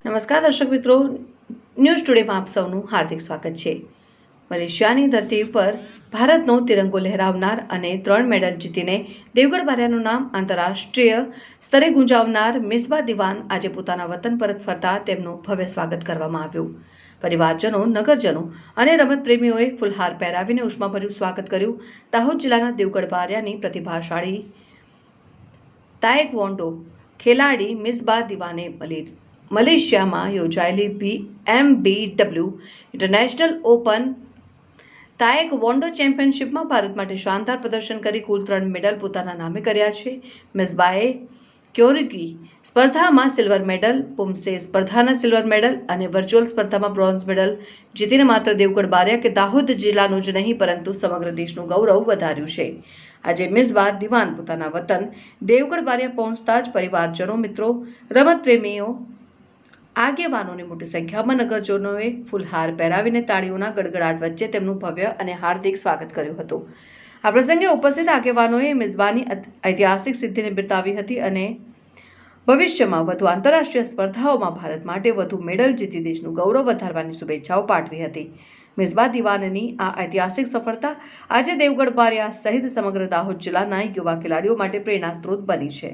નમસ્કાર દર્શક મિત્રો, ન્યૂઝ ટુડેમાં આપ સૌનું હાર્દિક સ્વાગત છે. મલેશિયાની ધરતી પર ભારતનો તિરંગો લહેરાવનાર અને 3 મેડલ જીતીને દેવગઢ બારિયાનું નામ આંતરરાષ્ટ્રીય સ્તરે ગુંજાવનાર મિસબા દિવાન આજે પોતાના વતન પરત ફરતા તેમનું ભવ્ય સ્વાગત કરવામાં આવ્યું. પરિવારજનો, નગરજનો અને રમત પ્રેમીઓએ ફૂલહાર પહેરાવીને ઉષ્માભર્યું સ્વાગત કર્યું. દાહોદ જિલ્લાના દેવગઢ બારિયાની પ્રતિભાશાળી તાએક્વોન્ડો ખેલાડી મિસબા દિવાને મલેશિયામાં યોજાયેલી BMW ઇન્ટરનેશનલ ઓપન તાએક્વોન્ડો ચેમ્પિયનશિપમાં ભારત માટે શાનદાર પ્રદર્શન કરી કુલ 3 મેડલ પોતાના નામે કર્યા છે. મિસબાએ ક્યોરિગી સ્પર્ધામાં સિલ્વર મેડલ, પુમસે સ્પર્ધાના સિલ્વર મેડલ અને વર્ચ્યુઅલ સ્પર્ધામાં બ્રોન્ઝ મેડલ જીતીને માત્ર દેવગઢ બારિયા કે દાહોદ જિલ્લાનું જ નહીં પરંતુ સમગ્ર દેશનું ગૌરવ વધાર્યું છે. આજે મિસબા દિવાન પોતાના વતન દેવગઢ બારિયા પહોંચતા જ પરિવારજનો, મિત્રો, રમત પ્રેમીઓ, આગેવાનોની મોટી સંખ્યામાં નગરજનોએ ફૂલહાર પહેરાવીને તાળીઓના ગડગડાટ વચ્ચે તેમનું ભવ્ય અને હાર્દિક સ્વાગત કર્યું હતું. આ પ્રસંગે ઉપસ્થિત આગેવાનોએ મિસબાની ઐતિહાસિક સિદ્ધિને બિરદાવી હતી અને ભવિષ્યમાં વધુ આંતરરાષ્ટ્રીય સ્પર્ધાઓમાં ભારત માટે વધુ મેડલ જીતી દેશનું ગૌરવ વધારવાની શુભેચ્છાઓ પાઠવી હતી. મિસબા દિવાનની આ ઐતિહાસિક સફળતા આજે દેવગઢ બારિયા સહિત સમગ્ર દાહોદ જિલ્લાના યુવા ખેલાડીઓ માટે પ્રેરણા સ્ત્રોત બની છે.